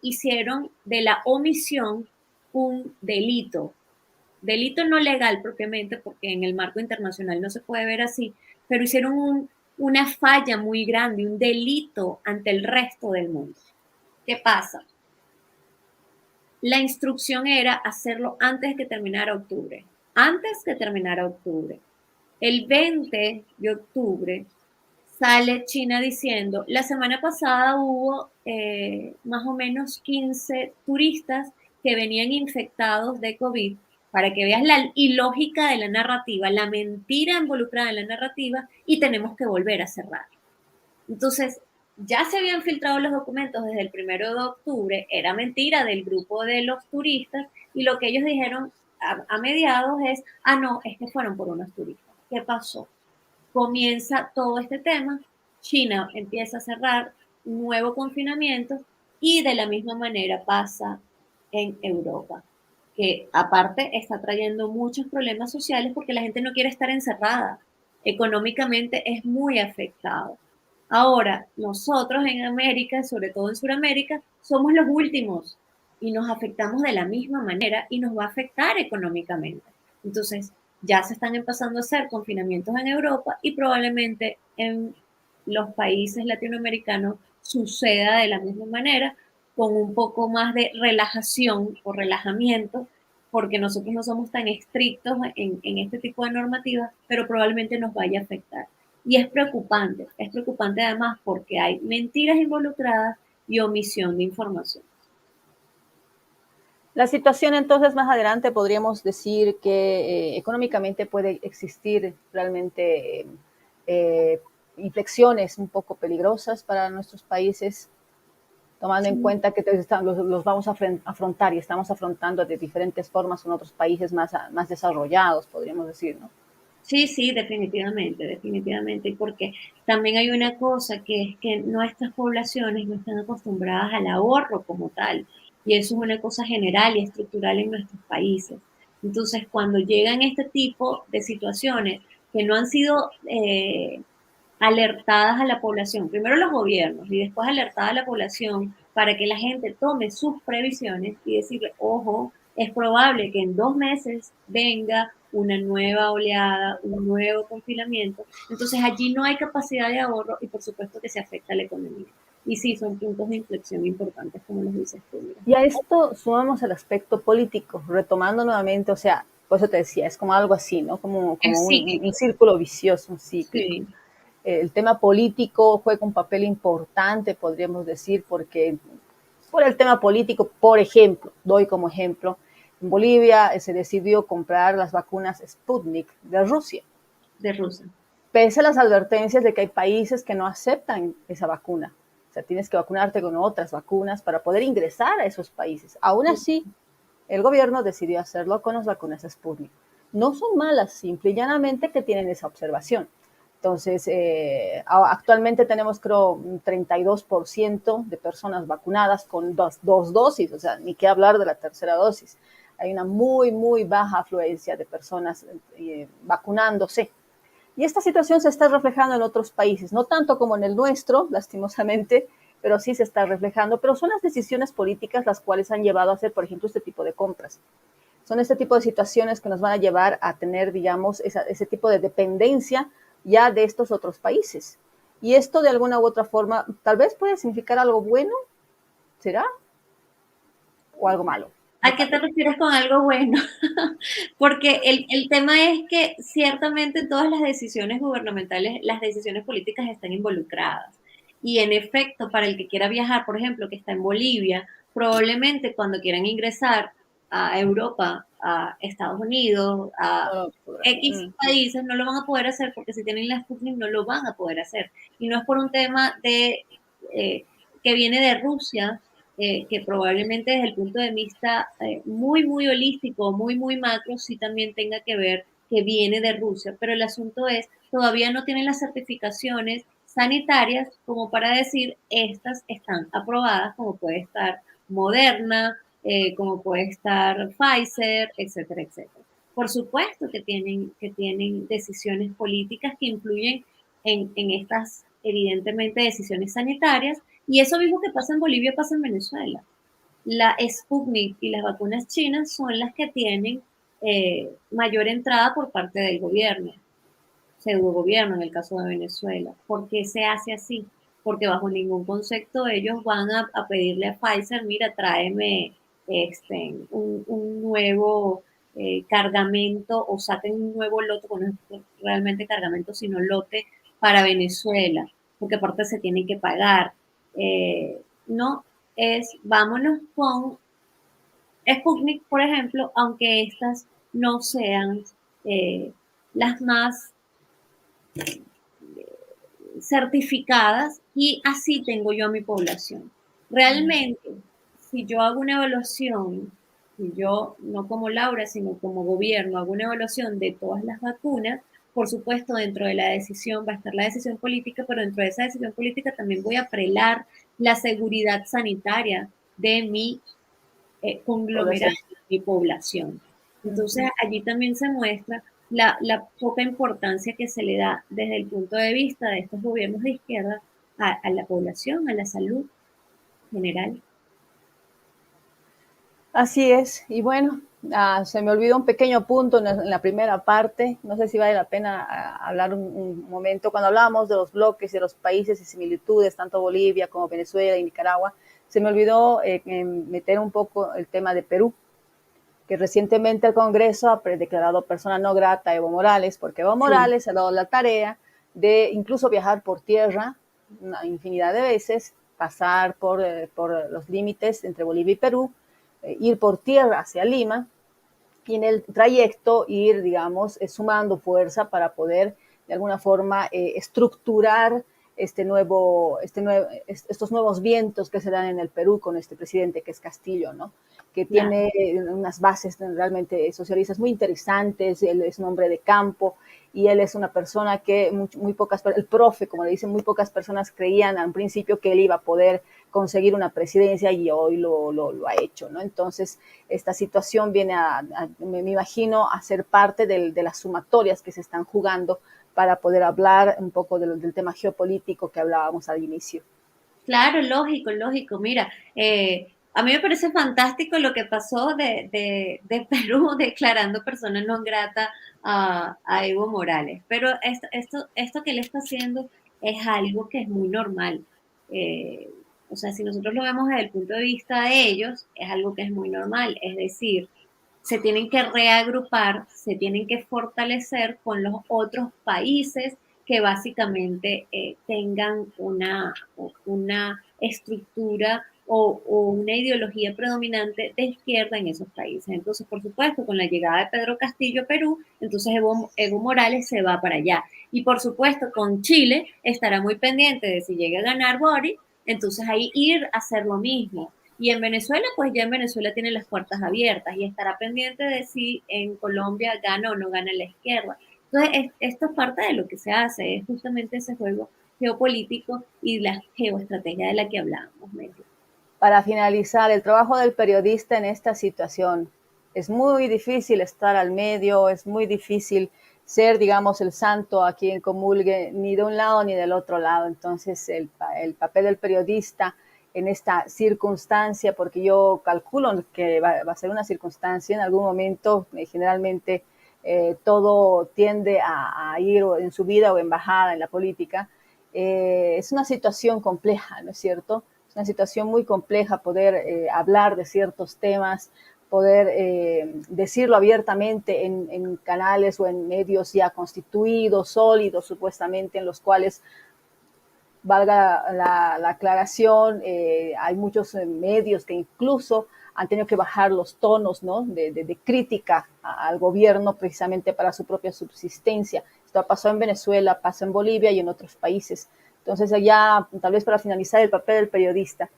hicieron de la omisión un delito. Delito no legal propiamente, porque en el marco internacional no se puede ver así, pero hicieron una falla muy grande, un delito ante el resto del mundo. ¿Qué pasa? La instrucción era hacerlo antes que terminara octubre. Antes que terminara octubre. El 20 de octubre sale China diciendo, la semana pasada hubo más o menos 15 turistas que venían infectados de COVID, para que veas la ilógica de la narrativa, la mentira involucrada en la narrativa, y tenemos que volver a cerrar. Entonces, ya se habían filtrado los documentos desde el 1 de octubre, era mentira del grupo de los turistas, y lo que ellos dijeron a mediados es, no, es que fueron por unos turistas. ¿Qué pasó? Comienza todo este tema, China empieza a cerrar, nuevo confinamiento, y de la misma manera pasa en Europa, que aparte está trayendo muchos problemas sociales porque la gente no quiere estar encerrada. Económicamente es muy afectado. Ahora, nosotros en América, sobre todo en Sudamérica, somos los últimos y nos afectamos de la misma manera y nos va a afectar económicamente. Entonces, ya se están empezando a hacer confinamientos en Europa y probablemente en los países latinoamericanos suceda de la misma manera, con un poco más de relajación o relajamiento, porque nosotros no somos tan estrictos en este tipo de normativas, pero probablemente nos vaya a afectar. Y es preocupante además porque hay mentiras involucradas y omisión de información. La situación entonces más adelante podríamos decir que económicamente puede existir realmente inflexiones un poco peligrosas para nuestros países, tomando en cuenta que los vamos a afrontar y estamos afrontando de diferentes formas con otros países más desarrollados, podríamos decir, ¿no? Sí, sí, definitivamente, definitivamente, porque también hay una cosa que es que nuestras poblaciones no están acostumbradas al ahorro como tal, y eso es una cosa general y estructural en nuestros países. Entonces, cuando llegan este tipo de situaciones que no han sido alertadas a la población, primero los gobiernos y después alertada a la población para que la gente tome sus previsiones y decirle, ojo, es probable que en 2 meses venga una nueva oleada, un nuevo confinamiento. Entonces allí no hay capacidad de ahorro y por supuesto que se afecta a la economía. Y sí, son puntos de inflexión importantes, como los dices tú. Mira. Y a esto sumamos el aspecto político, retomando nuevamente, o sea, por eso te decía, es como algo así, ¿no? Como un círculo vicioso, un ciclo. Sí. El tema político juega un papel importante, podríamos decir, porque por el tema político, por ejemplo, doy como ejemplo, en Bolivia se decidió comprar las vacunas Sputnik de Rusia. De Rusia. Pese a las advertencias de que hay países que no aceptan esa vacuna. O sea, tienes que vacunarte con otras vacunas para poder ingresar a esos países. Aún así, el gobierno decidió hacerlo con las vacunas Sputnik. No son malas, simple y llanamente que tienen esa observación. Entonces, actualmente tenemos, creo, un 32% de personas vacunadas con dos dosis, o sea, ni qué hablar de la tercera dosis. Hay una muy, muy baja afluencia de personas vacunándose. Y esta situación se está reflejando en otros países, no tanto como en el nuestro, lastimosamente, pero sí se está reflejando. Pero son las decisiones políticas las cuales han llevado a hacer, por ejemplo, este tipo de compras. Son este tipo de situaciones que nos van a llevar a tener, digamos, ese tipo de dependencia ya de estos otros países. Y esto de alguna u otra forma tal vez puede significar algo bueno, ¿será? ¿O algo malo? ¿A qué te refieres con algo bueno? Porque el tema es que ciertamente todas las decisiones gubernamentales, las decisiones políticas están involucradas. Y en efecto, para el que quiera viajar, por ejemplo, que está en Bolivia, probablemente cuando quieran ingresar a Europa, a Estados Unidos, a X países, no lo van a poder hacer porque si tienen la Sputnik no lo van a poder hacer. Y no es por un tema de que viene de Rusia, que probablemente desde el punto de vista muy, muy holístico, muy, muy macro, sí también tenga que ver que viene de Rusia. Pero el asunto es, todavía no tienen las certificaciones sanitarias como para decir, estas están aprobadas, como puede estar Moderna, como puede estar Pfizer, etcétera, etcétera. Por supuesto que tienen decisiones políticas que influyen en estas, evidentemente, decisiones sanitarias, y eso mismo que pasa en Bolivia pasa en Venezuela. La Sputnik y las vacunas chinas son las que tienen mayor entrada por parte del gobierno, pseudo gobierno en el caso de Venezuela. ¿Por qué se hace así? Porque bajo ningún concepto ellos van a pedirle a Pfizer, mira, tráeme un nuevo cargamento o saquen un nuevo lote, bueno, no es realmente cargamento, sino lote para Venezuela, porque aparte se tienen que pagar. No, es vámonos con Sputnik, por ejemplo, aunque estas no sean las más certificadas, y así tengo yo a mi población. Realmente, si yo hago una evaluación, y yo no como Laura, sino como gobierno, hago una evaluación de todas las vacunas, por supuesto, dentro de la decisión va a estar la decisión política, pero dentro de esa decisión política también voy a prelar la seguridad sanitaria de mi conglomerado, de mi población. Entonces, allí también se muestra la poca importancia que se le da desde el punto de vista de estos gobiernos de izquierda a la población, a la salud general. Así es, y bueno, se me olvidó un pequeño punto en la primera parte, no sé si vale la pena hablar un momento, cuando hablábamos de los bloques, de los países y similitudes, tanto Bolivia como Venezuela y Nicaragua, se me olvidó meter un poco el tema de Perú, que recientemente el Congreso ha declarado persona no grata a Evo Morales, porque Evo Morales ha dado la tarea de incluso viajar por tierra una infinidad de veces, pasar por los límites entre Bolivia y Perú, ir por tierra hacia Lima y en el trayecto ir, digamos, sumando fuerza para poder de alguna forma estructurar estos nuevos vientos que se dan en el Perú con este presidente que es Castillo, ¿no? Que tiene unas bases realmente socialistas muy interesantes, él es un hombre de campo y él es una persona que muy pocas, el profe, como le dicen, muy pocas personas creían al principio que él iba a poder conseguir una presidencia y hoy lo ha hecho, ¿no? Entonces, esta situación viene me imagino, a ser parte de las sumatorias que se están jugando para poder hablar un poco del tema geopolítico que hablábamos al inicio. Claro, lógico, lógico. Mira, a mí me parece fantástico lo que pasó de Perú declarando persona non grata a Evo Morales. Pero esto que él está haciendo es algo que es muy normal. O sea, si nosotros lo vemos desde el punto de vista de ellos, es algo que es muy normal. Es decir, se tienen que reagrupar, se tienen que fortalecer con los otros países que básicamente tengan una estructura o una ideología predominante de izquierda en esos países. Entonces, por supuesto, con la llegada de Pedro Castillo a Perú, entonces Evo Morales se va para allá. Y por supuesto, con Chile estará muy pendiente de si llega a ganar Boric, entonces ahí ir a hacer lo mismo. Y en Venezuela, pues ya en Venezuela tiene las puertas abiertas y estará pendiente de si en Colombia gana o no gana la izquierda. Entonces, esto es parte de lo que se hace, es justamente ese juego geopolítico y la geoestrategia de la que hablábamos, Meli. Para finalizar, el trabajo del periodista en esta situación. Es muy difícil estar al medio, es muy difícil ser, digamos, el santo a quien comulgue ni de un lado ni del otro lado. Entonces, el papel del periodista en esta circunstancia, porque yo calculo que va a ser una circunstancia en algún momento, generalmente todo tiende a ir en subida o en bajada en la política, es una situación compleja, ¿no es cierto? Es una situación muy compleja poder hablar de ciertos temas, poder decirlo abiertamente en canales o en medios ya constituidos, sólidos, supuestamente, en los cuales, valga la aclaración, hay muchos medios que incluso han tenido que bajar los tonos, ¿no?, de crítica al gobierno precisamente para su propia subsistencia. Esto pasó en Venezuela, pasa en Bolivia y en otros países. Entonces, ya tal vez para finalizar, el papel del periodista,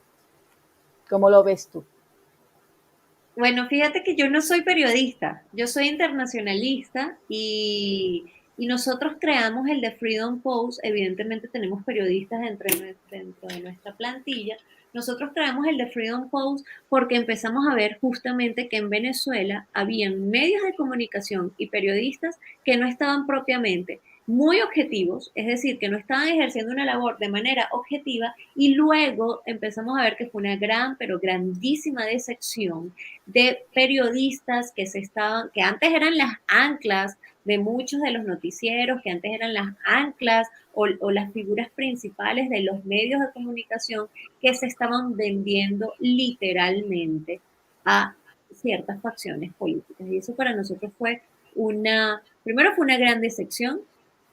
¿cómo lo ves tú? Bueno, fíjate que yo no soy periodista, yo soy internacionalista y nosotros creamos el The Freedom Post, evidentemente tenemos periodistas dentro de nuestra plantilla. Nosotros creamos el The Freedom Post porque empezamos a ver justamente que en Venezuela habían medios de comunicación y periodistas que no estaban propiamente muy objetivos, es decir, que no estaban ejerciendo una labor de manera objetiva, y luego empezamos a ver que fue una gran, pero grandísima decepción de periodistas que antes eran las anclas de muchos de los noticieros, que antes eran las anclas o las figuras principales de los medios de comunicación, que se estaban vendiendo literalmente a ciertas facciones políticas. Y eso para nosotros primero fue una gran decepción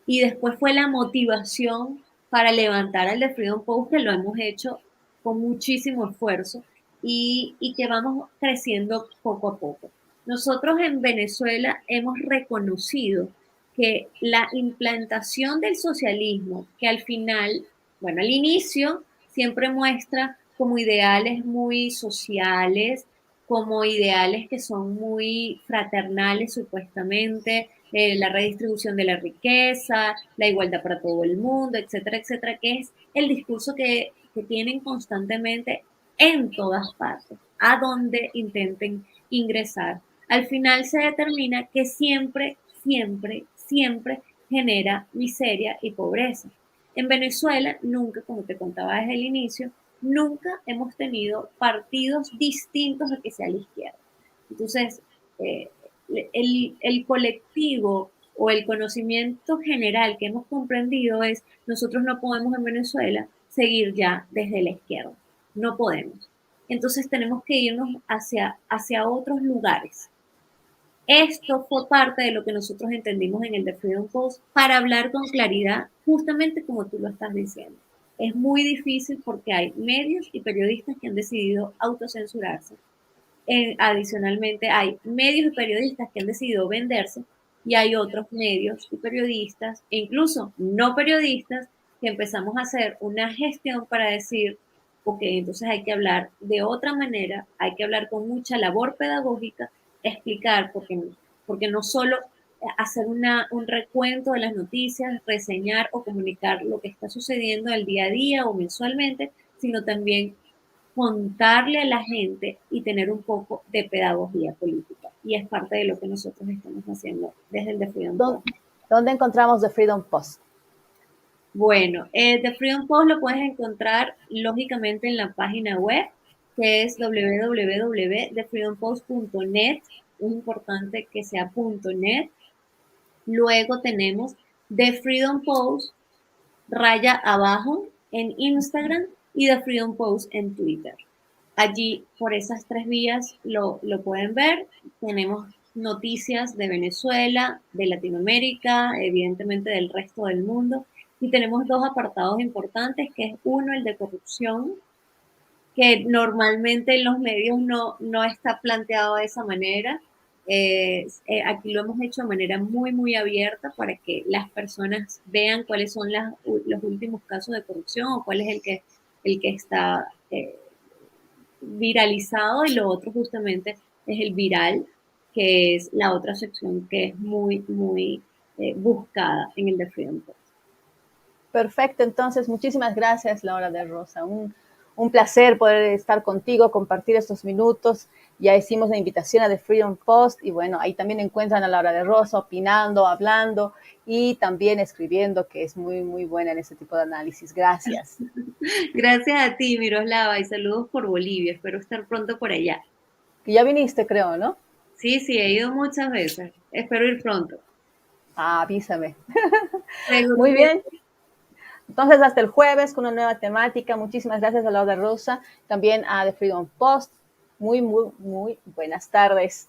y después fue la motivación para levantar al The Freedom Post, que lo hemos hecho con muchísimo esfuerzo y que vamos creciendo poco a poco. Nosotros en Venezuela hemos reconocido que la implantación del socialismo, que al final, bueno, al inicio siempre muestra como ideales muy sociales, como ideales que son muy fraternales supuestamente, la redistribución de la riqueza, la igualdad para todo el mundo, etcétera, etcétera, que es el discurso que tienen constantemente en todas partes, a donde intenten ingresar. Al final se determina que siempre, siempre, siempre genera miseria y pobreza. En Venezuela, nunca, como te contaba desde el inicio, nunca hemos tenido partidos distintos a que sea la izquierda. Entonces, el colectivo o el conocimiento general que hemos comprendido es, nosotros no podemos en Venezuela seguir ya desde la izquierda, no podemos. Entonces tenemos que irnos hacia otros lugares. Esto fue parte de lo que nosotros entendimos en el The Freedom Post para hablar con claridad, justamente como tú lo estás diciendo. Es muy difícil porque hay medios y periodistas que han decidido autocensurarse. Adicionalmente, hay medios y periodistas que han decidido venderse y hay otros medios y periodistas, e incluso no periodistas, que empezamos a hacer una gestión para decir, ok, entonces hay que hablar de otra manera, hay que hablar con mucha labor pedagógica, explicar, porque no solo hacer un recuento de las noticias, reseñar o comunicar lo que está sucediendo al día a día o mensualmente, sino también contarle a la gente y tener un poco de pedagogía política. Y es parte de lo que nosotros estamos haciendo desde el The Freedom Post. ¿Dónde encontramos The Freedom Post? Bueno, The Freedom Post lo puedes encontrar lógicamente en la página web, que es www.thefreedompost.net. Es importante que sea .net. Luego tenemos The Freedom Post, raya abajo, en Instagram y The Freedom Post en Twitter. Allí, por esas 3 vías, lo pueden ver. Tenemos noticias de Venezuela, de Latinoamérica, evidentemente del resto del mundo. Y tenemos 2 apartados importantes, que es uno, el de corrupción, que normalmente en los medios no está planteado de esa manera. Aquí lo hemos hecho de manera muy, muy abierta para que las personas vean cuáles son los últimos casos de corrupción o cuál es el que está viralizado, y lo otro justamente es el viral, que es la otra sección que es muy, muy buscada en el The Freedom Post. Perfecto, entonces muchísimas gracias, Laura de Rosa. Un placer poder estar contigo, compartir estos minutos. Ya hicimos la invitación a The Freedom Post y bueno, ahí también encuentran a Laura de Rosa opinando, hablando y también escribiendo, que es muy, muy buena en este tipo de análisis. Gracias. Gracias a ti, Miroslava, y saludos por Bolivia. Espero estar pronto por allá. Y ya viniste, creo, ¿no? Sí, he ido muchas veces. Espero ir pronto. Avísame. Muy bien. Entonces, hasta el jueves con una nueva temática. Muchísimas gracias a Laura de Rosa, también a The Freedom Post. Muy, muy, muy buenas tardes.